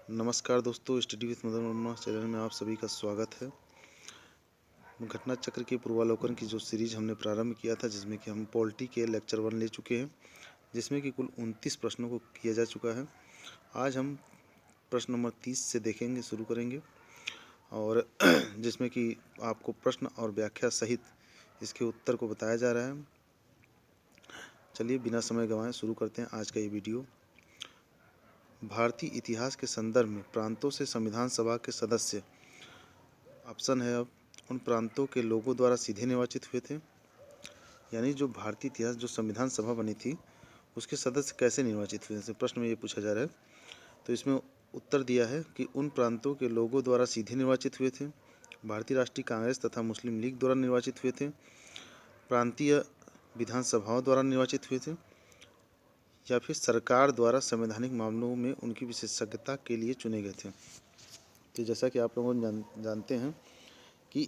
नमस्कार दोस्तों, study with Madan Verma channel में आप सभी का स्वागत है। घटना चक्र के पूर्वावलोकन की जो सीरीज हमने प्रारंभ किया था, जिसमें कि हम पॉलिटी के लेक्चर 1 ले चुके हैं, जिसमें कि कुल 29 प्रश्नों को किया जा चुका है। आज हम प्रश्न नंबर 30 से देखेंगे, शुरू करेंगे, और जिसमें कि आपको प्रश्न और व्याख्या सहित इसके उत्तर को बताया जा रहा है। चलिए बिना समय गंवाए शुरू करते हैं आज का ये वीडियो। भारतीय इतिहास के संदर्भ में प्रांतों से संविधान सभा के सदस्य, ऑप्शन है अब, उन प्रांतों के लोगों द्वारा सीधे निर्वाचित हुए थे। यानी जो भारतीय इतिहास जो संविधान सभा बनी थी उसके सदस्य कैसे निर्वाचित हुए, जैसे प्रश्न में ये पूछा जा रहा है। तो इसमें उत्तर दिया है कि उन प्रांतों के लोगों द्वारा सीधे निर्वाचित हुए थे, भारतीय राष्ट्रीय कांग्रेस तथा मुस्लिम लीग द्वारा निर्वाचित हुए थे, प्रांतीय विधानसभाओं द्वारा निर्वाचित हुए थे, या फिर सरकार द्वारा संवैधानिक मामलों में उनकी विशेषज्ञता के लिए चुने गए थे। तो जैसा कि आप लोगों जानते हैं कि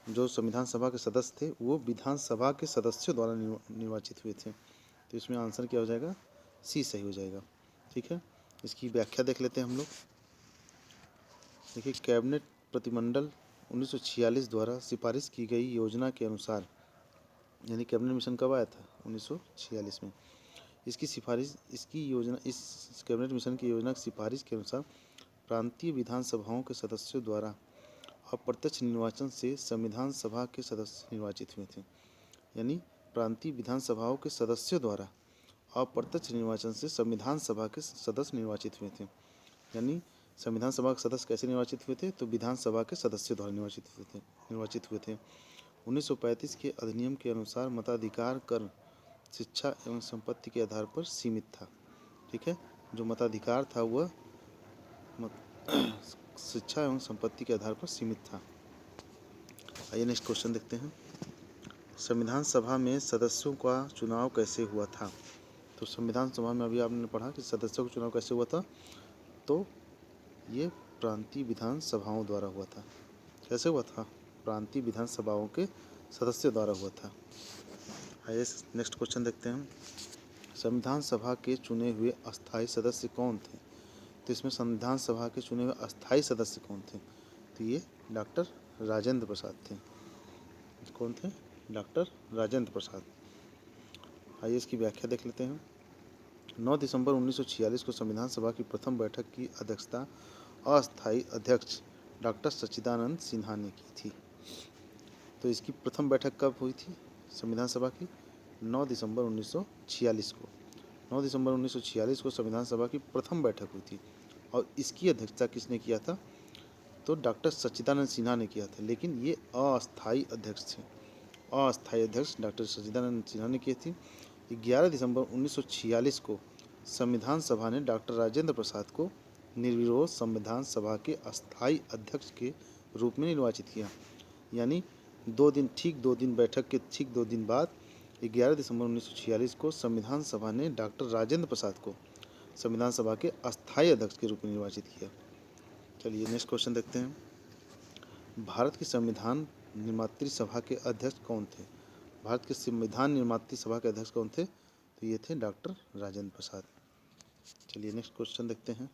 जो संविधान सभा के सदस्य थे वो विधानसभा के सदस्यों द्वारा निर्वाचित हुए थे। तो इसमें आंसर क्या हो जाएगा? सी सही हो जाएगा। ठीक है, इसकी व्याख्या देख लेते हैं हम लोग। देखिए, कैबिनेट प्रतिमंडल 1946 द्वारा सिफारिश की गई योजना के अनुसार, यानी कैबिनेट मिशन कब आया था? 1946 में। इस कैबिनेट मिशन की योजना की सिफारिश के अनुसार प्रांतीय विधानसभाओं के सदस्यों द्वारा अप्रत्यक्ष निर्वाचन से संविधान सभा के सदस्य निर्वाचित हुए थे। यानी प्रांतीय विधानसभाओं के सदस्यों द्वारा अप्रत्यक्ष निर्वाचन से संविधान सभा के सदस्य निर्वाचित हुए थे। यानी संविधान सभा के सदस्य कैसे निर्वाचित हुए थे? तो विधानसभा के सदस्यों द्वारा निर्वाचित हुए थे। 1935 के अधिनियम के अनुसार मताधिकार कर शिक्षा एवं संपत्ति के आधार पर सीमित था। ठीक है, जो मताधिकार था वह शिक्षा एवं संपत्ति के आधार पर सीमित था। आइए नेक्स्ट क्वेश्चन देखते हैं। संविधान सभा में सदस्यों का चुनाव कैसे हुआ था? तो संविधान सभा में अभी आपने पढ़ा कि सदस्यों का चुनाव कैसे हुआ था, तो ये प्रांतीय विधान सभाओं द्वारा हुआ था। कैसे हुआ था? प्रांतीय विधान सभाओं के सदस्यों द्वारा हुआ था। आइए नेक्स्ट क्वेश्चन देखते हैं। संविधान सभा के चुने हुए अस्थायी सदस्य कौन थे? तो इसमें संविधान सभा के चुने हुए अस्थायी सदस्य कौन थे? तो ये डॉक्टर राजेंद्र प्रसाद थे। कौन थे? डॉक्टर राजेंद्र प्रसाद। आइए इसकी व्याख्या देख लेते हैं। 9 दिसंबर 1946 को संविधान सभा की प्रथम बैठक की अध्यक्षता अस्थायी अध्यक्ष डॉक्टर सच्चिदानंद सिन्हा ने की थी। तो इसकी प्रथम बैठक कब हुई थी संविधान सभा की? 9 दिसंबर 1946 को। 9 दिसंबर 1946 को संविधान सभा की प्रथम बैठक हुई थी, और इसकी अध्यक्षता किसने किया था? तो डॉक्टर सच्चिदानंद सिन्हा ने किया था। लेकिन ये अस्थायी अध्यक्ष थे। अस्थायी अध्यक्ष डॉक्टर सच्चिदानंद सिन्हा ने की थी। 11 दिसंबर 1946 को संविधान सभा ने डॉक्टर राजेंद्र प्रसाद को निर्विरोध संविधान सभा के अस्थायी अध्यक्ष के रूप में निर्वाचित किया। यानी 2 दिन बैठक के ठीक 2 दिन बाद 11 दिसंबर 1946 को संविधान सभा ने डॉक्टर राजेंद्र प्रसाद को संविधान सभा के अस्थायी अध्यक्ष के रूप में निर्वाचित किया। चलिए नेक्स्ट क्वेश्चन देखते हैं। भारत की संविधान निर्मात्री सभा के अध्यक्ष कौन थे? भारत के संविधान निर्मात्री सभा के अध्यक्ष कौन थे? तो ये थे डॉक्टर राजेंद्र प्रसाद। चलिए नेक्स्ट क्वेश्चन देखते हैं।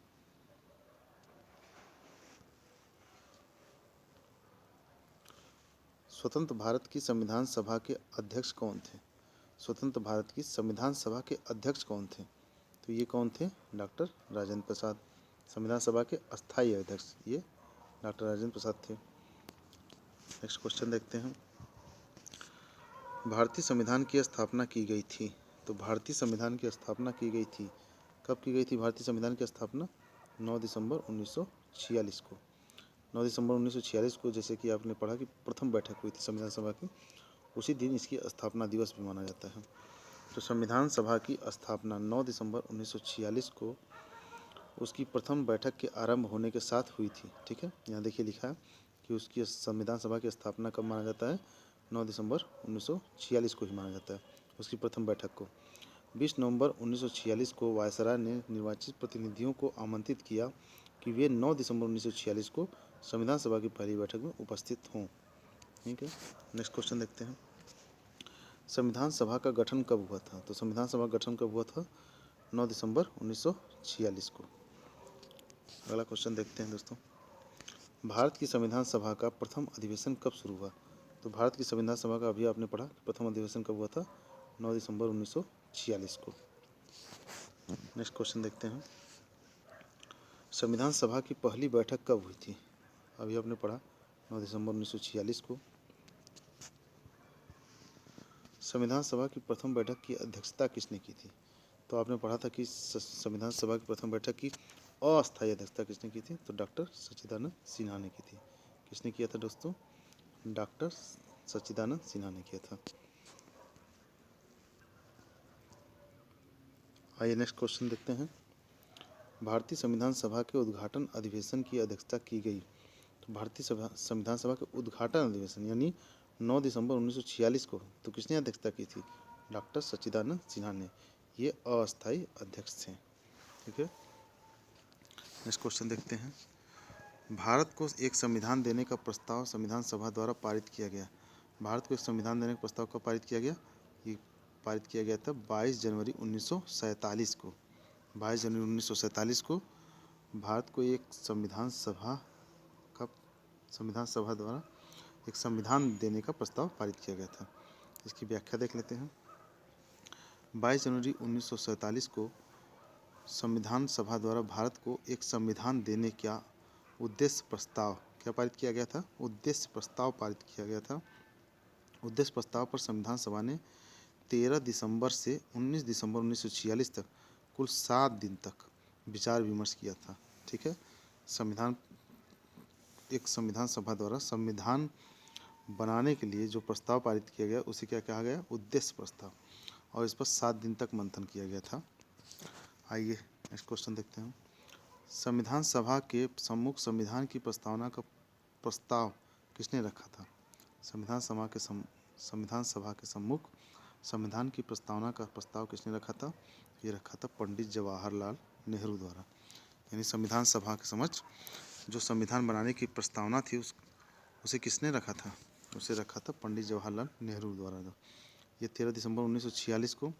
स्वतंत्र भारत की संविधान सभा के अध्यक्ष कौन थे? स्वतंत्र भारत की संविधान सभा के अध्यक्ष कौन थे? तो ये कौन थे? डॉक्टर राजेंद्र प्रसाद। संविधान सभा के अस्थायी अध्यक्ष ये डॉक्टर राजेंद्र प्रसाद थे। नेक्स्ट क्वेश्चन देखते हैं। भारतीय संविधान की स्थापना की गई थी। तो भारतीय संविधान की स्थापना की गई थी, कब की गई थी भारतीय संविधान की स्थापना? 9 दिसंबर 1946 को। 9 दिसंबर 1946 को, जैसे कि आपने पढ़ा कि प्रथम बैठक हुई थी संविधान सभा की, उसी दिन इसकी स्थापना दिवस भी माना जाता है। तो संविधान सभा की स्थापना 9 दिसंबर 1946 को उसकी प्रथम बैठक के आरंभ होने के साथ हुई थी। ठीक है, यहाँ देखिए लिखा है कि उसकी संविधान सभा की स्थापना कब माना जाता है? 9 दिसंबर 1946 को ही माना जाता है, उसकी प्रथम बैठक को। 20 नवंबर 1946 को वायसराय ने निर्वाचित प्रतिनिधियों को आमंत्रित किया कि वे 9 दिसंबर 1946 को संविधान सभा की पहली बैठक में उपस्थित हों। ठीक है, नेक्स्ट क्वेश्चन देखते हैं। संविधान सभा का गठन कब हुआ था? तो संविधान सभा का गठन कब हुआ था? 9 दिसंबर 1946 को। अगला क्वेश्चन देखते हैं दोस्तों। भारत की संविधान सभा का प्रथम अधिवेशन कब शुरू हुआ? तो भारत की संविधान सभा का अभी आपने पढ़ा प्रथम अधिवेशन कब हुआ था? 9 दिसंबर 1946 को। नेक्स्ट क्वेश्चन देखते हैं। संविधान सभा की पहली बैठक कब हुई थी? अभी आपने पढ़ा 9 दिसंबर 1946 को। संविधान सभा की प्रथम बैठक की अध्यक्षता किसने की थी? तो आपने पढ़ा था कि संविधान सभा की प्रथम बैठक की अस्थायी अध्यक्षता किसने की थी? तो डॉक्टर सच्चिदानंद सिन्हा ने की थी। किसने किया था दोस्तों? डॉक्टर सच्चिदानंद सिन्हा ने किया था। आइए नेक्स्ट क्वेश्चन देखते हैं। भारतीय संविधान सभा के उद्घाटन अधिवेशन की अध्यक्षता की गई। तो भारतीय संविधान सभा के उद्घाटन अधिवेशन यानी 9 दिसंबर 1946 को तो किसने अध्यक्षता की थी? डॉक्टर सच्चिदानंद सिन्हा ने। ये अस्थायी अध्यक्ष थे। ठीक है, नेक्स्ट क्वेश्चन देखते हैं। भारत को एक संविधान देने का प्रस्ताव संविधान सभा द्वारा पारित किया गया। भारत को एक संविधान देने का प्रस्ताव कब पारित किया गया? ये पारित किया गया था 22 जनवरी 1947 को। 22 जनवरी 1947 को भारत को एक संविधान सभा द्वारा एक संविधान देने का प्रस्ताव पारित किया गया था। इसकी व्याख्या देख लेते हैं। 22 जनवरी 1947 को संविधान सभा द्वारा भारत को एक संविधान देने का उद्देश्य प्रस्ताव क्या पारित किया गया था? उद्देश्य प्रस्ताव पारित किया गया था। उद्देश्य प्रस्ताव पर संविधान सभा ने 13 दिसंबर से 19 दिसंबर 1946 तक कुल 7 दिन तक विचार विमर्श किया था। ठीक है, एक संविधान सभा द्वारा संविधान बनाने के लिए जो प्रस्ताव पारित किया गया उसे क्या कहा गया? उद्देश्य प्रस्ताव। और इस पर 7 दिन तक मंथन किया गया था। आइए नेक्स्ट क्वेश्चन देखते हैं। संविधान सभा के सम्मुख संविधान की प्रस्तावना का प्रस्ताव किसने रखा था? संविधान सभा के सम्मुख संविधान की प्रस्तावना का प्रस्ताव किसने रखा था? ये रखा था पंडित जवाहरलाल नेहरू द्वारा। यानी संविधान सभा के समक्ष जो संविधान बनाने की प्रस्तावना थी उसे किसने रखा था? उसे रखा था पंडित जवाहरलाल नेहरू द्वारा। ये 13 दिसंबर 1946 को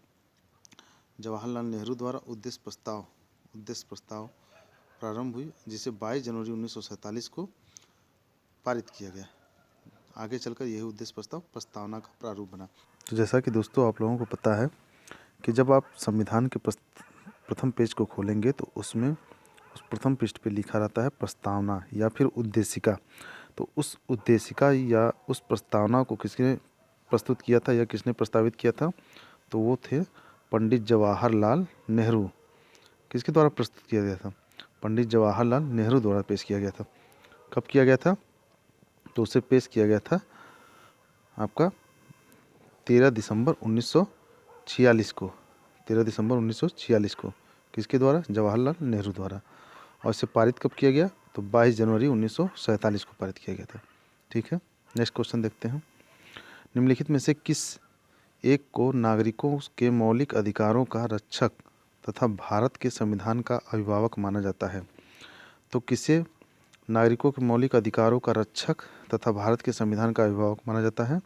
जवाहरलाल नेहरू द्वारा उद्देश्य प्रस्ताव प्रारंभ हुई, जिसे 22 जनवरी 1947 को पारित किया गया। आगे चलकर यही उद्देश्य प्रस्तावना का प्रारूप बना। तो जैसा कि दोस्तों आप लोगों को पता है कि जब आप संविधान के प्रथम पेज को खोलेंगे तो उसमें उस प्रथम पृष्ठ पे लिखा रहता है प्रस्तावना या फिर उद्देशिका। तो उस उद्देशिका या उस प्रस्तावना को किसने प्रस्तुत किया था या किसने प्रस्तावित किया था? तो वो थे पंडित जवाहरलाल नेहरू। किसके द्वारा प्रस्तुत किया गया था? पंडित जवाहरलाल नेहरू द्वारा पेश किया गया था। कब किया गया था? तो उसे पेश किया गया था आपका 13 दिसंबर 1946 को। 13 दिसंबर 1946 को किसके द्वारा? जवाहरलाल नेहरू द्वारा। और इसे पारित कब किया गया? तो 22 जनवरी 1947 को पारित किया गया था। ठीक है, नेक्स्ट क्वेश्चन देखते हैं। निम्नलिखित में से किस एक को नागरिकों के मौलिक अधिकारों का रक्षक तथा भारत के संविधान का अभिभावक माना जाता है? तो किसे नागरिकों के मौलिक अधिकारों का रक्षक तथा भारत के संविधान का अभिभावक माना जाता है?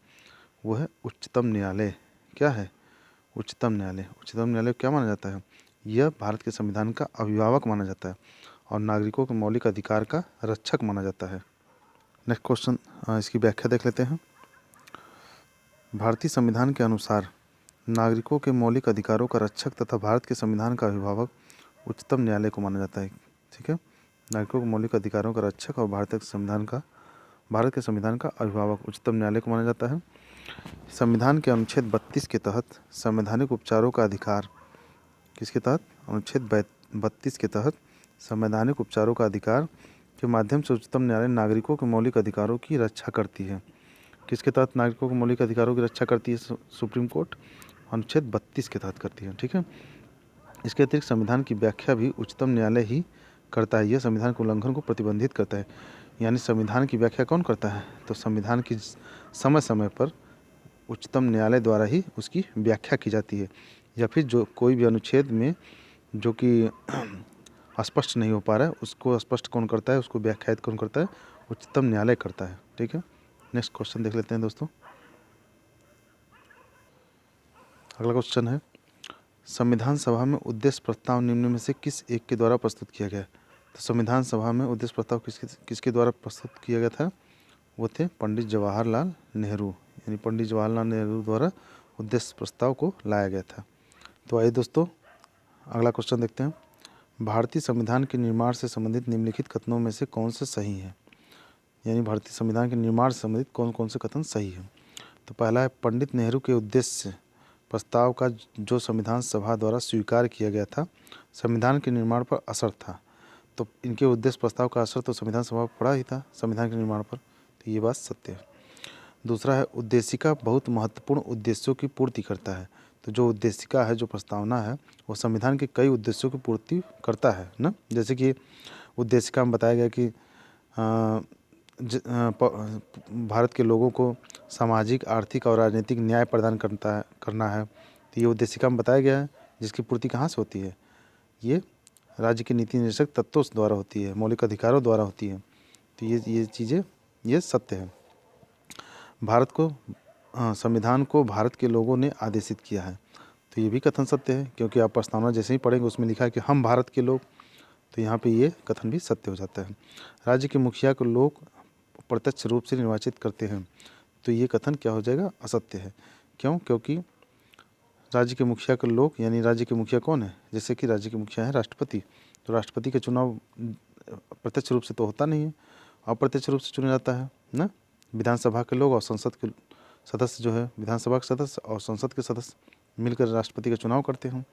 वो है उच्चतम न्यायालय। क्या है? उच्चतम न्यायालय। उच्चतम न्यायालय क्या माना जाता है? यह भारत के संविधान का अभिभावक माना जाता है और नागरिकों के मौलिक अधिकार का रक्षक माना जाता है। नेक्स्ट क्वेश्चन, इसकी व्याख्या देख लेते हैं। भारतीय संविधान के अनुसार नागरिकों के मौलिक अधिकारों का रक्षक तथा भारत के संविधान का अभिभावक उच्चतम न्यायालय को माना जाता है। ठीक है, नागरिकों के मौलिक अधिकारों का रक्षक और भारत के संविधान का अभिभावक उच्चतम न्यायालय को माना जाता है। संविधान के अनुच्छेद 32 के तहत संवैधानिक उपचारों का अधिकार किसके तहत? अनुच्छेद 32 के तहत संवैधानिक उपचारों का अधिकार के माध्यम से उच्चतम न्यायालय नागरिकों के मौलिक अधिकारों की रक्षा करती है। किसके तहत नागरिकों के मौलिक अधिकारों की रक्षा करती है सुप्रीम कोर्ट? अनुच्छेद 32 के तहत करती है। ठीक है, इसके अतिरिक्त संविधान की व्याख्या भी उच्चतम न्यायालय ही करता है। यह संविधान के उल्लंघन को प्रतिबंधित करता है। यानी संविधान की व्याख्या कौन करता है? तो संविधान की समय समय पर उच्चतम न्यायालय द्वारा ही उसकी व्याख्या की जाती है, या फिर जो कोई भी अनुच्छेद में जो कि स्पष्ट नहीं हो पा रहा है उसको स्पष्ट कौन करता है, उसको व्याख्यात कौन करता है? उच्चतम न्यायालय करता है। ठीक है, नेक्स्ट क्वेश्चन देख लेते हैं दोस्तों। अगला क्वेश्चन है, संविधान सभा में उद्देश्य प्रस्ताव निम्न में से किस एक के द्वारा प्रस्तुत किया गया? तो संविधान सभा में उद्देश्य प्रस्ताव किसके द्वारा प्रस्तुत किया गया था? वो थे पंडित जवाहरलाल नेहरू, यानी पंडित जवाहरलाल नेहरू द्वारा उद्देश्य प्रस्ताव को लाया गया था। तो आइए दोस्तों अगला क्वेश्चन देखते हैं। भारतीय संविधान के निर्माण से संबंधित निम्नलिखित कथनों में से कौन से सही हैं? यानी भारतीय संविधान के निर्माण से संबंधित कौन कौन से कथन सही हैं? तो पहला है, पंडित नेहरू के उद्देश्य प्रस्ताव का जो संविधान सभा द्वारा स्वीकार किया गया था संविधान के निर्माण पर असर था। तो इनके उद्देश्य प्रस्ताव का असर तो संविधान सभा पर पड़ा ही था संविधान के निर्माण पर, तो ये बात सत्य है। दूसरा है, उद्देशिका बहुत महत्वपूर्ण उद्देश्यों की पूर्ति करता है। तो जो उद्देशिका है, जो प्रस्तावना है, वो संविधान के कई उद्देश्यों की पूर्ति करता है ना। जैसे कि उद्देशिका में बताया गया कि भारत के लोगों को सामाजिक, आर्थिक और राजनीतिक न्याय प्रदान करना है। तो ये उद्देशिका में बताया गया है, जिसकी पूर्ति कहाँ से होती है? ये राज्य के नीति निर्देशक तत्वों द्वारा होती है, मौलिक अधिकारों द्वारा होती है। तो ये चीज़ें ये सत्य है। भारत को संविधान को भारत के लोगों ने आदेशित किया है। तो ये भी कथन सत्य है, क्योंकि आप प्रस्तावना जैसे ही पढ़ेंगे उसमें लिखा है कि हम भारत के लोग, तो यहाँ पे ये कथन भी सत्य हो जाता है। राज्य के मुखिया को लोग प्रत्यक्ष रूप से निर्वाचित करते हैं। तो ये कथन क्या हो जाएगा? असत्य है। क्यों? क्योंकि राज्य के मुखिया को लोग, यानी राज्य के मुखिया कौन है? जैसे कि राज्य के मुखिया है राष्ट्रपति। तो राष्ट्रपति का चुनाव प्रत्यक्ष रूप से तो होता नहीं है, अप्रत्यक्ष रूप से चुना जाता है ना। विधानसभा के लोग और संसद के सदस्य जो है, विधानसभा के सदस्य और संसद के सदस्य मिलकर राष्ट्रपति का चुनाव करते हैं।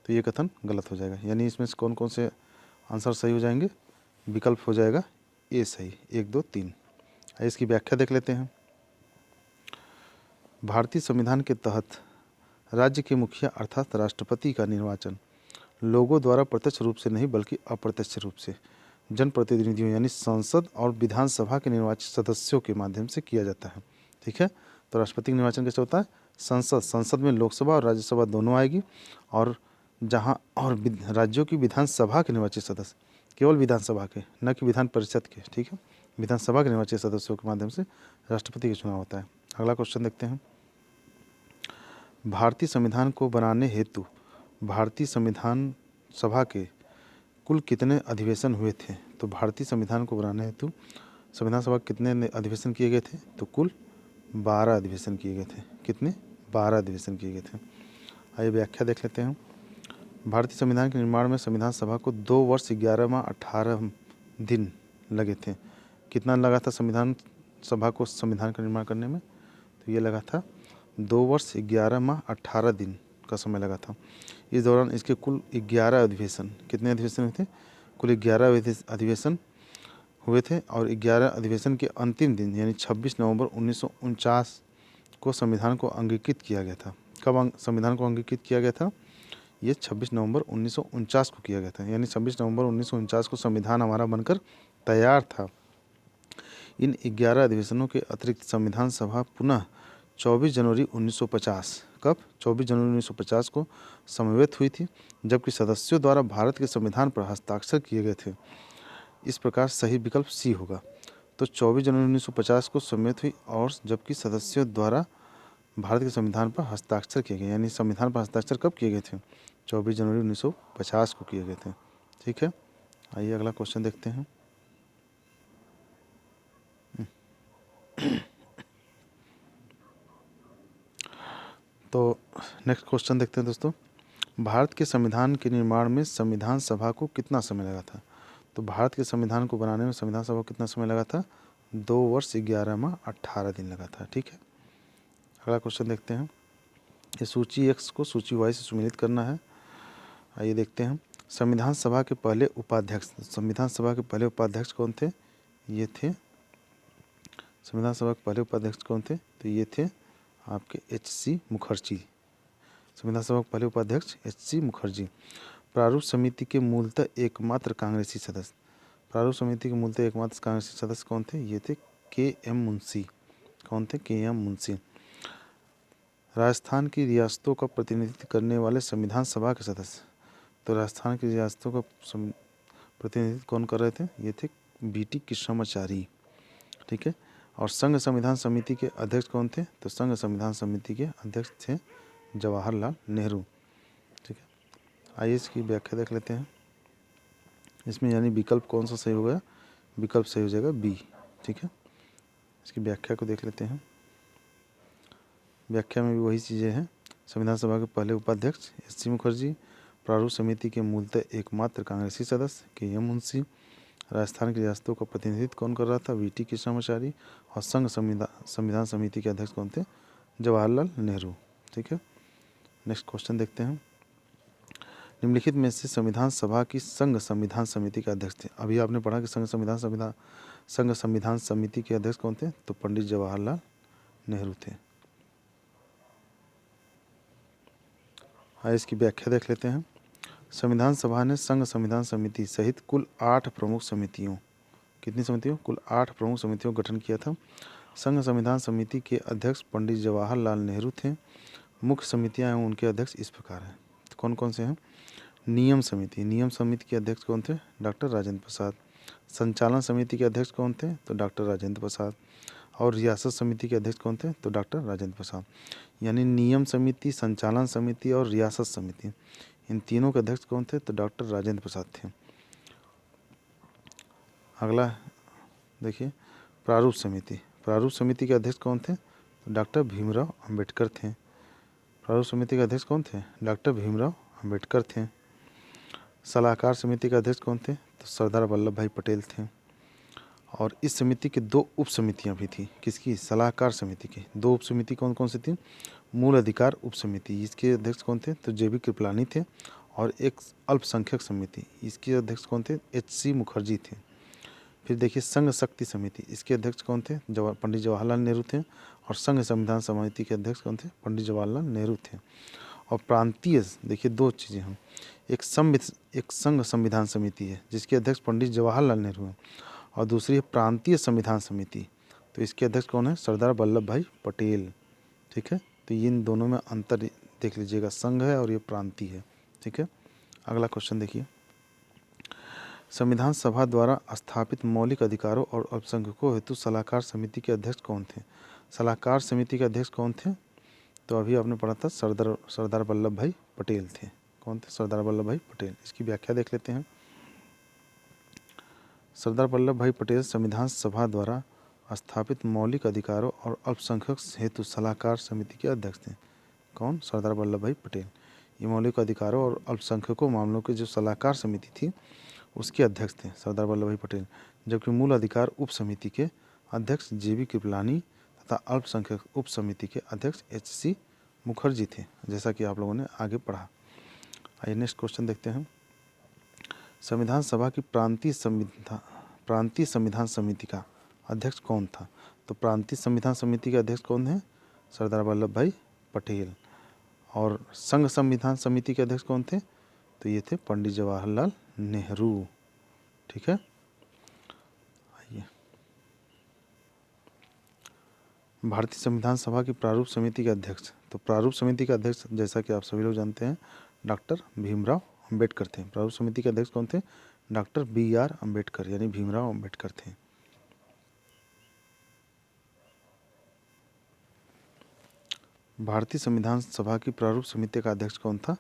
तो ये कथन गलत हो जाएगा। यानी इसमें से कौन कौन से आंसर सही हो जाएंगे? विकल्प हो जाएगा ए सही, 1, 2, 3। इसकी व्याख्या देख लेते हैं। भारतीय संविधान के तहत राज्य के मुखिया अर्थात राष्ट्रपति का निर्वाचन लोगों द्वारा प्रत्यक्ष रूप से नहीं बल्कि अप्रत्यक्ष रूप से जनप्रतिनिधियों यानी संसद और विधानसभा के निर्वाचित सदस्यों के माध्यम से किया जाता है। ठीक है। तो राष्ट्रपति का निर्वाचन कैसे होता है? संसद में लोकसभा और राज्यसभा दोनों आएगी, और राज्यों की विधानसभा के निर्वाचित सदस्य, केवल विधानसभा के, न कि विधान परिषद के। ठीक है। विधानसभा के निर्वाचित सदस्यों के माध्यम से राष्ट्रपति का चुनाव होता है। अगला क्वेश्चन देखते हैं। भारतीय संविधान को बनाने हेतु भारतीय संविधान सभा के कुल कितने अधिवेशन हुए थे? तो भारतीय संविधान को बनाने हेतु संविधान सभा कितने अधिवेशन किए गए थे? तो कुल 12 अधिवेशन किए गए थे। कितने? 12 अधिवेशन किए गए थे। आइए व्याख्या देख लेते हैं। भारतीय संविधान के निर्माण में संविधान सभा को 2 वर्ष 11 माह 18 दिन लगे थे। कितना लगा था संविधान सभा को संविधान का निर्माण करने में? तो ये लगा था 2 वर्ष 11 माह 18 दिन का समय लगा था। इस दौरान इसके कुल 11 अधिवेशन, कितने अधिवेशन हुए थे? कुल 11 अधिवेशन हुए थे, और 11 अधिवेशन के अंतिम दिन यानी 26 नवंबर 1949 को संविधान को अंगीकृत किया गया था। कब संविधान को अंगीकृत किया गया था? ये 26 नवंबर 1949 को किया गया था। यानी 26 नवंबर 1949 को संविधान हमारा बनकर तैयार था। इन 11 अधिवेशनों के अतिरिक्त संविधान सभा पुनः 24 जनवरी 1950, कब? 24 जनवरी 1950 को समवेत हुई थी, जबकि सदस्यों द्वारा भारत के संविधान पर हस्ताक्षर किए गए थे। इस प्रकार सही विकल्प सी होगा। तो 24 जनवरी 1950 को समवेत हुई, और जबकि सदस्यों द्वारा भारत के संविधान पर हस्ताक्षर किए गए। यानी संविधान पर हस्ताक्षर कब किए गए थे? 24 जनवरी 1950 को किए गए थे। ठीक है। आइए अगला क्वेश्चन देखते हैं। तो नेक्स्ट क्वेश्चन देखते हैं दोस्तों। भारत के संविधान के निर्माण में संविधान सभा को कितना समय लगा था? तो भारत के संविधान को बनाने में संविधान सभा को कितना समय लगा था? 2 वर्ष 11 माह 18 दिन लगा था। ठीक है। अगला क्वेश्चन देखते हैं। ये सूची एक्स को सूची वाई से सुमेलित करना है। आइए देखते हैं। संविधान सभा के पहले उपाध्यक्ष कौन थे? ये थे संविधान सभा के पहले उपाध्यक्ष कौन थे? तो ये थे आपके H.C. मुखर्जी। संविधान सभा के पहले उपाध्यक्ष H.C. मुखर्जी। प्रारूप समिति के मूलतः एकमात्र कांग्रेसी सदस्य कौन थे? ये थे K.M. मुंशी। कौन थे? K.M. मुंशी। राजस्थान की रियासतों का प्रतिनिधित्व करने वाले संविधान सभा के सदस्य, तो राजस्थान की रियासतों का प्रतिनिधित्व कौन कर रहे थे? ये थे B.T. कृष्णामाचारी। ठीक है। और संघ संविधान समिति के अध्यक्ष कौन थे? तो संघ संविधान समिति के अध्यक्ष थे जवाहरलाल नेहरू। ठीक है। आइए इसकी व्याख्या देख लेते हैं। इसमें यानी विकल्प कौन सा सही होगा? विकल्प सही हो जाएगा बी। ठीक है, इसकी व्याख्या को देख लेते हैं। व्याख्या में भी वही चीज़ें हैं। संविधान सभा के पहले उपाध्यक्ष एस.सी. मुखर्जी, प्रारूप समिति के मूलतः एकमात्र कांग्रेसी सदस्य के.एम. मुंशी, राजस्थान की रियासतों का प्रतिनिधित्व कौन कर रहा था? वी.टी. कृष्णामाचारी, और संघ संविधान समिति के अध्यक्ष कौन थे? जवाहरलाल नेहरू। ठीक है, नेक्स्ट क्वेश्चन देखते हैं। निम्नलिखित में से संविधान सभा की संघ संविधान समिति के अध्यक्ष थे। अभी आपने पढ़ा कि संघ संविधान समिति के अध्यक्ष कौन थे? तो पंडित जवाहरलाल नेहरू थे। इसकी व्याख्या देख लेते हैं। संविधान सभा ने संघ संविधान समिति सहित कुल 8 प्रमुख समितियों, कितनी समितियों? कुल 8 प्रमुख समितियों का गठन किया था। संघ संविधान समिति के अध्यक्ष पंडित जवाहरलाल नेहरू थे। मुख्य समितियां एवं उनके अध्यक्ष इस प्रकार हैं। तो कौन कौन से हैं? नियम समिति के अध्यक्ष कौन थे? डॉक्टर राजेंद्र प्रसाद। संचालन समिति के अध्यक्ष कौन थे? तो डॉक्टर राजेंद्र प्रसाद। और रियासत समिति के अध्यक्ष कौन थे? तो डॉक्टर राजेंद्र प्रसाद। यानी नियम समिति, संचालन समिति और रियासत समिति, इन तीनों के अध्यक्ष कौन थे? तो डॉक्टर राजेंद्र प्रसाद थे। अगला देखिए, प्रारूप समिति के अध्यक्ष कौन थे? तो डॉक्टर भीमराव अंबेडकर थे। प्रारूप समिति के अध्यक्ष कौन थे? डॉक्टर भीमराव अंबेडकर थे। सलाहकार समिति के अध्यक्ष कौन थे? तो सरदार वल्लभ भाई पटेल थे। और इस समिति की 2 उप समितियाँ भी थी। किसकी? सलाहकार समिति की 2 उप समिति कौन कौन सी थी? मूल अधिकार उप समिति, इसके अध्यक्ष कौन थे? तो जे.बी. कृपलानी थे। और एक अल्पसंख्यक समिति, इसके अध्यक्ष कौन थे? एच.सी. मुखर्जी थे। फिर देखिए, संघ शक्ति समिति, इसके अध्यक्ष कौन थे? पंडित जवाहरलाल नेहरू थे। और संघ संविधान समिति के अध्यक्ष कौन थे? पंडित जवाहरलाल नेहरू थे। और प्रांतीय, देखिए 2 चीज़ें हैं। एक संघ संविधान समिति है जिसके अध्यक्ष पंडित जवाहरलाल नेहरू हैं, और दूसरी है प्रांतीय संविधान समिति, तो इसके अध्यक्ष कौन है? सरदार वल्लभ भाई पटेल। ठीक है, तो इन दोनों में अंतर देख लीजिएगा, संघ है और ये प्रांतीय है। ठीक है, अगला क्वेश्चन देखिए। संविधान सभा द्वारा स्थापित मौलिक अधिकारों और अल्पसंख्यकों हेतु सलाहकार समिति के अध्यक्ष कौन थे? सलाहकार समिति के अध्यक्ष कौन थे? तो अभी आपने पढ़ा था, सरदार वल्लभ भाई पटेल थे। कौन थे? सरदार वल्लभ भाई पटेल। इसकी व्याख्या देख लेते हैं। सरदार वल्लभ भाई पटेल संविधान सभा द्वारा स्थापित मौलिक अधिकारों और अल्पसंख्यक हेतु सलाहकार समिति के अध्यक्ष थे। कौन? सरदार वल्लभ भाई पटेल। ये मौलिक अधिकारों और अल्पसंख्यकों मामलों की जो सलाहकार समिति थी उसके अध्यक्ष थे सरदार वल्लभ भाई पटेल, जबकि मूल अधिकार उप समिति के अध्यक्ष जे.बी. कृपलानी तथा अल्पसंख्यक उप समिति के अध्यक्ष एच.सी. मुखर्जी थे, जैसा कि आप लोगों ने आगे पढ़ा। आइए नेक्स्ट क्वेश्चन देखते हैं। संविधान सभा की प्रांतीय संविधान समिति का अध्यक्ष कौन था? तो प्रांतीय संविधान समिति के अध्यक्ष कौन है? सरदार वल्लभ भाई पटेल। और संघ संविधान समिति के अध्यक्ष कौन थे? तो ये थे पंडित जवाहरलाल नेहरू। ठीक है, आइए, भारतीय संविधान सभा की प्रारूप समिति के अध्यक्ष, तो प्रारूप समिति के अध्यक्ष जैसा कि आप सभी लोग जानते हैं डॉक्टर भीमराव अंबेडकर थे। प्रारूप समिति के अध्यक्ष कौन थे? Doctor B R. अंबेडकर, यानी भीमराव अंबेडकर थे। भारतीय संविधान सभा की प्रारूप समिति का अध्यक्ष कौन था?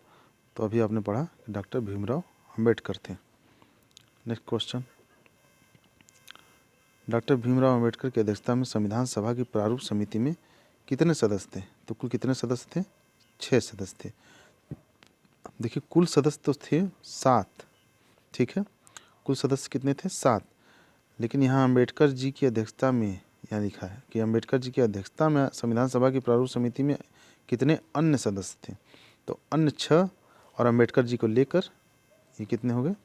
तो अभी आपने पढ़ा डॉक्टर भीमराव अंबेडकर थे। Next question, doctor Bhimrao Ambedkar की अध्यक्षता में संविधान सभा की प्रारूप समिति में कितने सदस्य थे? तो कुल कितने सदस्य थे? 6 सदस्य थे। देखिए, कुल सदस्य तो थे 7। ठीक है, कुल सदस्य कितने थे? 7। लेकिन यहाँ अंबेडकर जी की अध्यक्षता में यहाँ लिखा है कि अंबेडकर जी की अध्यक्षता में संविधान सभा की प्रारूप समिति में कितने अन्य सदस्य थे? तो अन्य 6 और अंबेडकर जी को लेकर ये कितने हो गए?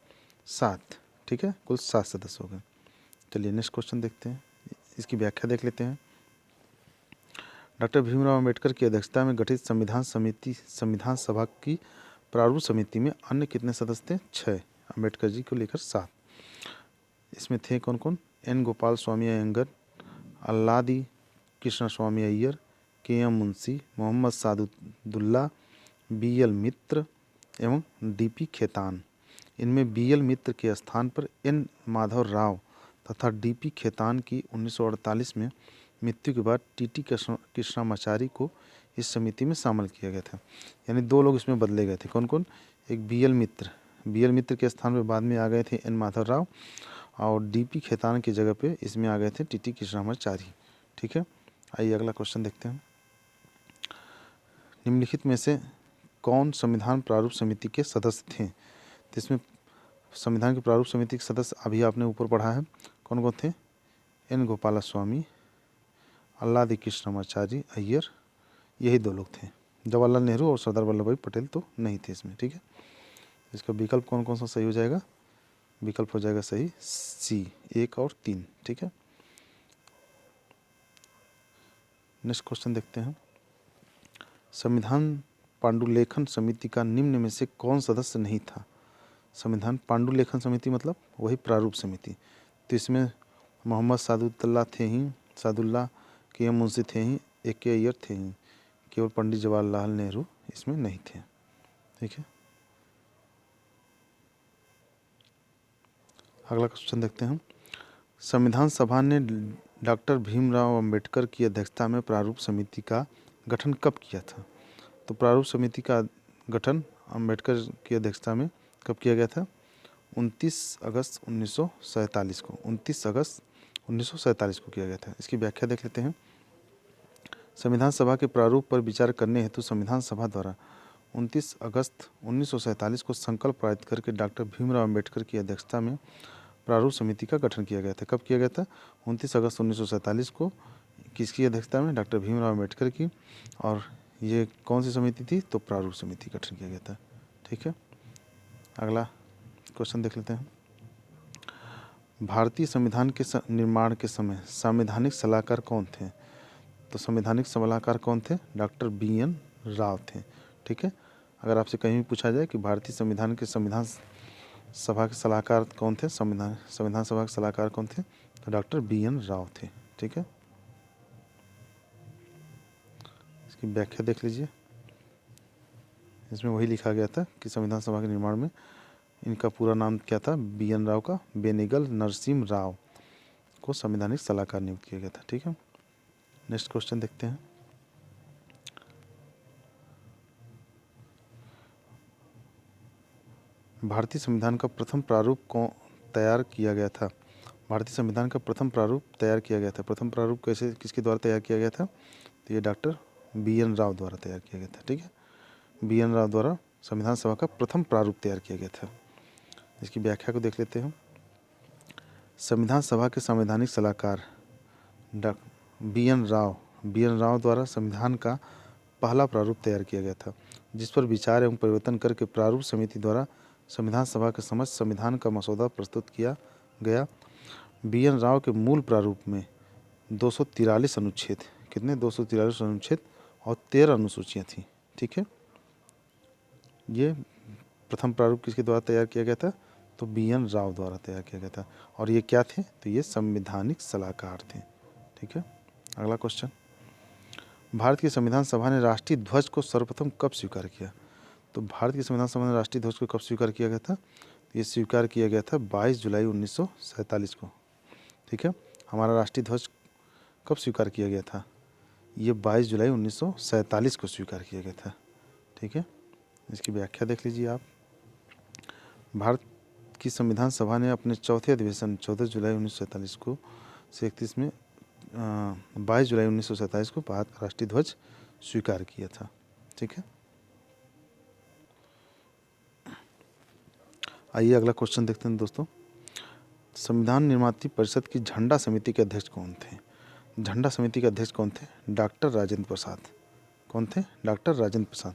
7। ठीक है, कुल 7 सदस्य हो गए। चलिए नेक्स्ट क्वेश्चन देखते हैं, इसकी व्याख्या देख लेते हैं। डॉक्टर भीमराव अंबेडकर की अध्यक्षता में गठित संविधान सभा की प्रारूप समिति में अन्य कितने सदस्य थे? 6, अंबेडकर जी को लेकर 7। इसमें थे कौन कौन? एन. गोपाल स्वामी अयंगर, अल्लादी कृष्ण स्वामी अय्यर, के.एम. मुंशी, मोहम्मद सादुल्ला, बी.एल. मित्र एवं डी.पी. खेतान। इनमें बी.एल. मित्र के स्थान पर एन. माधव राव तथा डी.पी. खेतान की 1948 में मृत्यु के बाद टी.टी. कृष्णामाचारी को इस समिति में शामिल किया गया था। यानी 2 लोग इसमें बदले गए थे। कौन कौन? एक बी.एल. मित्र BL मित्र के स्थान पे बाद में आ गए थे N माधव राव, और DP खेतान की जगह पे इसमें आ गए थे TT कृष्णामाचारी। ठीक है, आइए अगला क्वेश्चन देखते हैं। निम्नलिखित में से कौन संविधान प्रारूप समिति के सदस्य थे? तो इसमें संविधान की प्रारूप समिति के सदस्य अभी आपने ऊपर पढ़ा है, कौन कौन थे? N गोपालस्वामी, अल्लादी कृष्णामाचारी अय्यर, यही 2 लोग थे। जवाहरलाल नेहरू और सरदार वल्लभ भाई पटेल तो नहीं थे इसमें। ठीक है, इसका विकल्प कौन कौन सा सही हो जाएगा? विकल्प हो जाएगा सही C, 1 और 3। ठीक है, नेक्स्ट क्वेश्चन देखते हैं। संविधान पांडुलेखन समिति का निम्न में से कौन सदस्य नहीं था? संविधान पांडुलेखन समिति मतलब वही प्रारूप समिति। तो इसमें मोहम्मद सादुल्लाह थे ही, सादुल्लाह के मुंशी थे ही, AK अय्यर थे ही, केवल पंडित जवाहरलाल नेहरू इसमें नहीं थे। ठीक है, अगला क्वेश्चन देखते हैं। संविधान सभा ने डॉक्टर भीमराव अंबेडकर की अध्यक्षता में प्रारूप समिति का गठन कब किया था? तो प्रारूप समिति का गठन अंबेडकर की अध्यक्षता में कब किया गया था? 29 अगस्त 1947 को, 29 अगस्त 1947 को किया गया था। इसकी व्याख्या देख लेते हैं। संविधान सभा के प्रारूप पर विचार करने हेतु संविधान सभा द्वारा 29 अगस्त 1947 को संकल्प पारित करके डॉक्टर भीमराव अंबेडकर की अध्यक्षता में प्रारूप समिति का गठन किया गया था। कब किया गया था? 29 अगस्त 1947 को। किसकी अध्यक्षता में? डॉक्टर भीमराव अंबेडकर की। और ये कौन सी समिति थी? तो प्रारूप समिति गठन किया गया था। ठीक है, अगला क्वेश्चन देख लेते हैं। भारतीय संविधान के निर्माण के समय संवैधानिक सलाहकार कौन थे? तो संवैधानिक सलाहकार कौन थे? डॉक्टर BN राव थे। ठीक है, अगर आपसे कहीं भी पूछा जाए कि भारतीय संविधान के संविधान सभा के सलाहकार कौन थे, संविधान सभा के सलाहकार कौन थे, तो डॉक्टर BN राव थे। ठीक है, इसकी व्याख्या देख लीजिए। इसमें वही लिखा गया था कि संविधान सभा के निर्माण में इनका पूरा नाम क्या था? BN राव का बेनेगल नरसिम्हा राव को संवैधानिक सलाहकार नियुक्त किया गया था। ठीक है, नेक्स्ट क्वेश्चन देखते हैं। भारतीय संविधान का प्रथम प्रारूप कौन तैयार किया गया था? भारतीय संविधान का प्रथम प्रारूप तैयार किया गया था। प्रथम प्रारूप कैसे, किसके द्वारा तैयार किया गया था? तो ये डॉक्टर BN राव द्वारा तैयार किया गया था। ठीक है, BN राव द्वारा संविधान सभा का प्रथम प्रारूप तैयार किया गया था। इसकी व्याख्या को देख लेते हैं। संविधान सभा के संवैधानिक सलाहकार BN राव द्वारा संविधान का पहला प्रारूप तैयार किया गया था, जिस पर विचार एवं परिवर्तन करके प्रारूप समिति द्वारा संविधान सभा के समक्ष संविधान का मसौदा प्रस्तुत किया गया। BN राव के मूल प्रारूप में 243 अनुच्छेद, कितने? 243 अनुच्छेद और 13 अनुसूचियाँ थीं। ठीक है, ये प्रथम प्रारूप किसके द्वारा तैयार किया गया था? तो BN राव द्वारा तैयार किया गया था। और ये क्या थे? तो ये संवैधानिक सलाहकार थे। ठीक है, अगला क्वेश्चन। भारत की संविधान सभा ने राष्ट्रीय ध्वज को सर्वप्रथम कब स्वीकार किया? तो भारत की संविधान सभा ने राष्ट्रीय ध्वज को कब स्वीकार किया गया था? ये स्वीकार किया गया था 22 जुलाई 1947 को। ठीक है, हमारा राष्ट्रीय ध्वज कब स्वीकार किया गया था? ये 22 जुलाई 1947 को स्वीकार किया गया था। ठीक है, इसकी व्याख्या देख लीजिए आप। भारत की संविधान सभा ने अपने चौथे अधिवेशन 14 जुलाई 1947 को से 31 में 22 जुलाई 1947 को भारत का राष्ट्रीय ध्वज स्वीकार किया था। ठीक है, आइए अगला क्वेश्चन देखते हैं दोस्तों। संविधान निर्माती परिषद की झंडा समिति के अध्यक्ष कौन थे? झंडा समिति के अध्यक्ष कौन थे? डॉक्टर राजेंद्र प्रसाद। कौन थे? डॉक्टर राजेंद्र प्रसाद।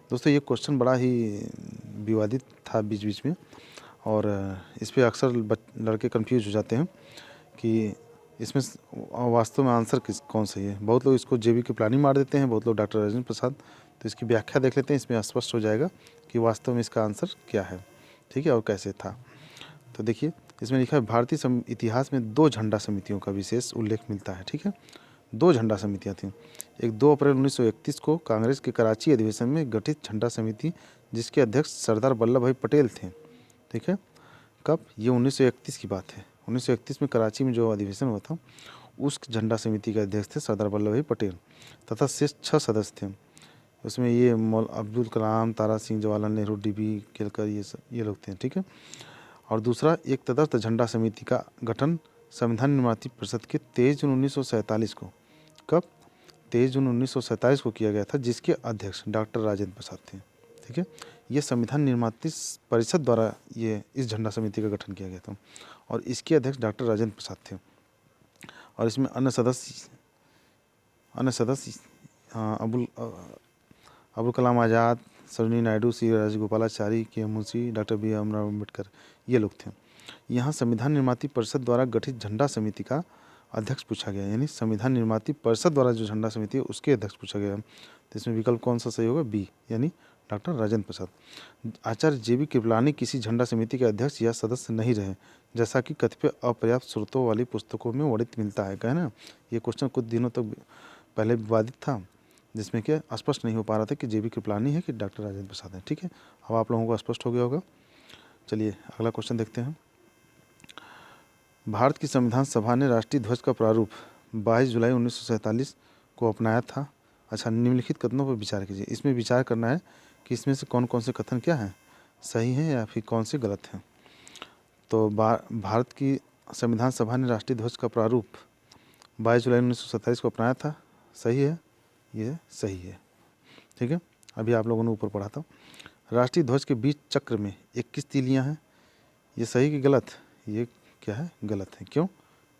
दोस्तों ये क्वेश्चन बड़ा ही विवादित था बीच बीच में, और इस पर अक्सर लड़के कंफ्यूज हो जाते हैं कि इसमें वास्तव में आंसर कौन सही है। बहुत लोग इसको JB की प्लानिंग मार देते हैं, बहुत लोग डॉक्टर राजेंद्र प्रसाद। तो इसकी व्याख्या देख लेते हैं, इसमें स्पष्ट हो जाएगा कि वास्तव में इसका आंसर क्या है। ठीक है, और कैसे था। तो देखिए इसमें लिखा है भारतीय इतिहास में 2 झंडा समितियों का विशेष उल्लेख मिलता है। ठीक है, 2 झंडा समितियां थीं। एक 2 अप्रैल 1931 को कांग्रेस के कराची अधिवेशन में गठित झंडा समिति, जिसके अध्यक्ष सरदार वल्लभ भाई पटेल थे। ठीक है, कब? ये 1931 की बात है। 1931 में कराची में जो अधिवेशन हुआ था, उस झंडा समिति के अध्यक्ष थे सरदार वल्लभ भाई पटेल, तथा शेष 6 सदस्य थे। उसमें ये अब्दुल कलाम, तारा सिंह, जवाहरलाल नेहरू, डीबी केलकर, ये लोग थे, ठीक है। और दूसरा, एक तदर्थ झंडा समिति का गठन संविधान निर्माती परिषद के 23 जून 1947 को, कब, 23 जून 1947 को किया गया था, जिसके अध्यक्ष डॉक्टर राजेंद्र प्रसाद थे, ठीक है। ये संविधान निर्माती परिषद द्वारा ये इस झंडा समिति का गठन किया गया था और इसके अध्यक्ष डॉक्टर राजेंद्र प्रसाद थे। और इसमें अन्य सदस्य Abul Kalam Azad, Sarojini Naidu, C Rajagopalachari, K Munshi, doctor B R Ambedkar, ये लोग थे। यहाँ संविधान निर्माती परिषद द्वारा गठित झंडा समिति का अध्यक्ष पूछा गया, यानी संविधान निर्माती परिषद द्वारा जो झंडा समिति है उसके अध्यक्ष पूछा गया। तो इसमें विकल्प कौन सा सही होगा, बी, यानी डॉक्टर राजेंद्र प्रसाद। आचार्य JB कृपलानी किसी झंडा समिति के अध्यक्ष या सदस्य नहीं रहे, जैसा कि कतिपय अपर्याप्त स्रोतों वाली पुस्तकों में वर्णित मिलता है। कहना ये क्वेश्चन कुछ दिनों तक पहले विवादित था, जिसमें कि स्पष्ट नहीं हो पा रहा था कि JB कृपलानी है कि डॉक्टर राजेंद्र प्रसाद है, ठीक है। अब आप लोगों को स्पष्ट हो गया होगा। चलिए अगला क्वेश्चन देखते हैं। भारत की संविधान सभा ने राष्ट्रीय ध्वज का प्रारूप 22 जुलाई 1947 को अपनाया था। अच्छा, निम्नलिखित कथनों पर विचार कीजिए। इसमें विचार करना है कि इसमें से कौन कौन से कथन क्या हैं, सही हैं या फिर कौन से गलत हैं। तो भारत की संविधान सभा ने राष्ट्रीय ध्वज का प्रारूप 22 जुलाई 1947 को अपनाया था, सही है, ये सही है, ठीक है। अभी आप लोगों ने ऊपर पढ़ा था। राष्ट्रीय ध्वज के बीच चक्र में 21 तीलियाँ हैं, ये सही कि गलत, ये क्या है, गलत है। क्यों,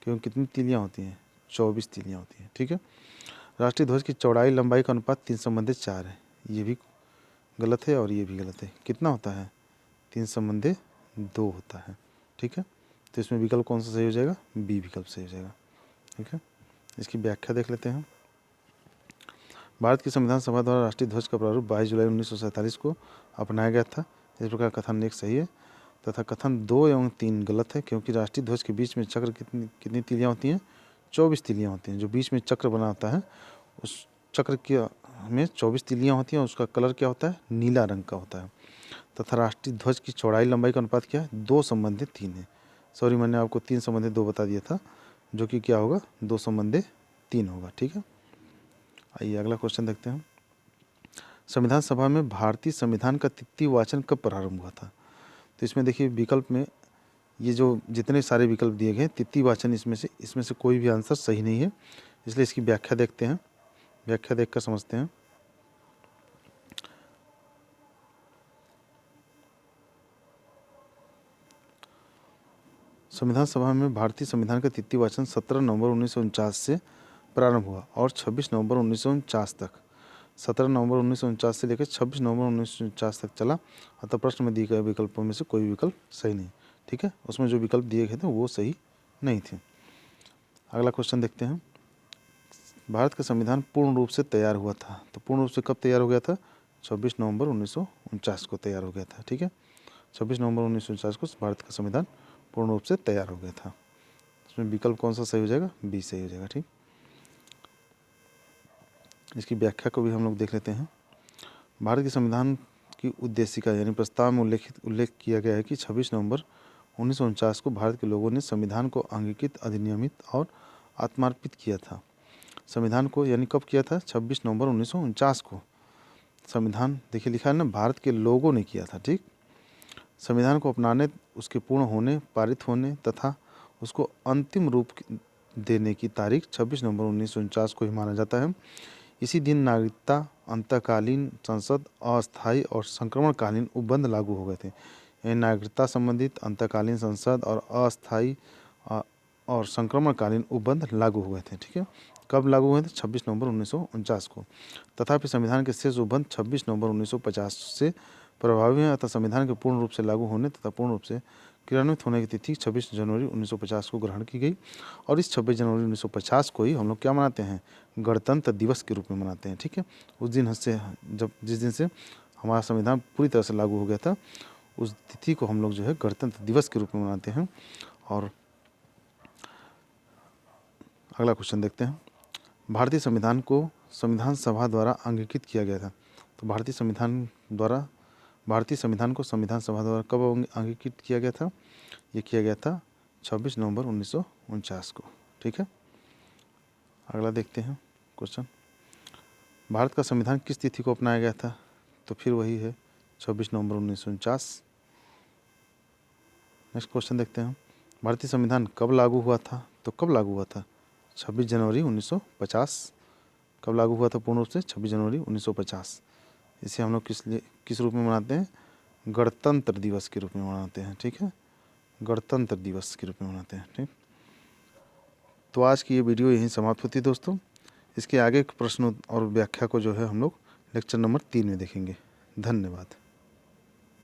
क्योंकि कितनी तीलियाँ होती हैं, 24 तीलियाँ होती हैं, ठीक है। राष्ट्रीय ध्वज की चौड़ाई लंबाई का अनुपात 3/4 है, ये भी गलत है और ये भी गलत है। कितना होता है, 3/2 होता है, ठीक है। तो इसमें विकल्प कौन सा सही हो जाएगा, बी विकल्प सही हो जाएगा, ठीक है। इसकी व्याख्या देख लेते हैं। भारत की संविधान सभा द्वारा राष्ट्रीय ध्वज का प्रारूप 22 जुलाई 1947 को अपनाया गया था। इस प्रकार कथन 1 सही है तथा कथन 2 एवं 3 गलत है, क्योंकि राष्ट्रीय ध्वज के बीच में चक्र कितनी तीलियाँ होती हैं, 24 तीलियाँ होती हैं। जो बीच में चक्र बना होता है उस चक्र के में 24 तीलियाँ होती हैं और उसका कलर क्या होता है, नीला रंग का होता है। तथा राष्ट्रीय ध्वज की चौड़ाई लंबाई का अनुपात क्या है, 2/3 है। सॉरी, मैंने आपको 3/2 बता दिया था, जो कि क्या होगा, 2/3 होगा, ठीक है। आइए अगला क्वेश्चन देखते हैं। संविधान सभा में भारतीय संविधान का तृतीय वाचन कब प्रारंभ हुआ था। तो इसमें देखिए विकल्प में ये जो जितने सारे विकल्प दिए गए तृतीय वाचन, इसमें से कोई भी आंसर सही नहीं है, इसलिए इसकी व्याख्या देखते हैं। व्याख्या देखकर समझते हैं। संविधान सभा में भारतीय संविधान का तृतीय वाचन 17 नवंबर 1949 से प्रारंभ हुआ और 26 नवंबर 1949 तक, 17 नवंबर 1949 से लेकर 26 नवंबर 1949 तक चला। अतः प्रश्न में दिए गए विकल्पों में से कोई विकल्प सही नहीं, ठीक है। उसमें जो विकल्प दिए गए थे वो सही नहीं थे। अगला क्वेश्चन देखते हैं। भारत का संविधान पूर्ण रूप से तैयार हुआ था, तो पूर्ण रूप से कब तैयार हो गया था, 26 नवंबर 1949 को तैयार हो गया था, ठीक है। 26 नवंबर 1949 को भारत का संविधान पूर्ण रूप से तैयार हो गया था। इसमें विकल्प कौन सा सही हो जाएगा, बी सही हो जाएगा, ठीक। इसकी व्याख्या को भी हम लोग देख लेते हैं। भारत के संविधान की उद्देशिका यानी प्रस्ताव में उल्लेख किया गया है कि 26 नवंबर 1949 को भारत के लोगों ने संविधान को अंगीकृत, अधिनियमित और आत्मार्पित किया था। संविधान को यानी कब किया था, 26 नवंबर 1949 को। संविधान देखिए लिखा है ना, भारत के लोगों ने किया था, ठीक। संविधान को अपनाने, उसके पूर्ण होने, पारित होने तथा उसको अंतिम रूप देने की तारीख 26 नवंबर 1949 को ही माना जाता है। इसी दिन नागरिकता, अंतकालीन संसद, अस्थायी और संक्रमणकालीन उपबंध लागू हो गए थे। यानी नागरिकता संबंधित, अंतकालीन संसद और अस्थायी और संक्रमणकालीन उपबंध लागू हुए थे, ठीक है। कब लागू हुए थे, 26 नवंबर 1949 को। तथापि संविधान के शेष उपबंध 26 नवंबर 1950 से प्रभावी हैं। अतः संविधान के पूर्ण रूप से लागू होने तथा पूर्ण रूप से क्रियान्वित होने की तिथि 26 जनवरी 1950 को ग्रहण की गई। और इस 26 जनवरी 1950 को ही हम लोग क्या मनाते हैं, गणतंत्र दिवस के रूप में मनाते हैं, ठीक है। उस दिन से जिस दिन से हमारा संविधान पूरी तरह से लागू हो गया था, उस तिथि को हम लोग जो है गणतंत्र दिवस के रूप में मनाते हैं। और अगला क्वेश्चन देखते हैं। भारतीय संविधान को संविधान सभा द्वारा अंगीकृत किया गया था। तो भारतीय संविधान को संविधान सभा द्वारा कब अंगीकृत किया गया था, ये किया गया था 26 नवंबर 1949 को, ठीक है। अगला देखते हैं क्वेश्चन। भारत का संविधान किस तिथि को अपनाया गया था? तो फिर वही है 26 नवंबर 1949। नेक्स्ट क्वेश्चन देखते हैं हम। भारतीय संविधान कब लागू हुआ था? तो कब लागू हुआ था? 26 जनवरी 1950। कब लागू हुआ था पूर्ण रूप से? 26 जनवरी 1950। इसे हम लोग किस रूप में मनाते हैं? गणतंत्र दिवस के रूप में मनाते हैं। ठीक है, गणतंत्र दिवस के रूप में मनाते हैं। ठीक, तो आज की ये वीडियो यहीं समाप्त होती है दोस्तों। इसके आगे के प्रश्नों और व्याख्या को जो है हम लोग लेक्चर नंबर 3 में देखेंगे। धन्यवाद।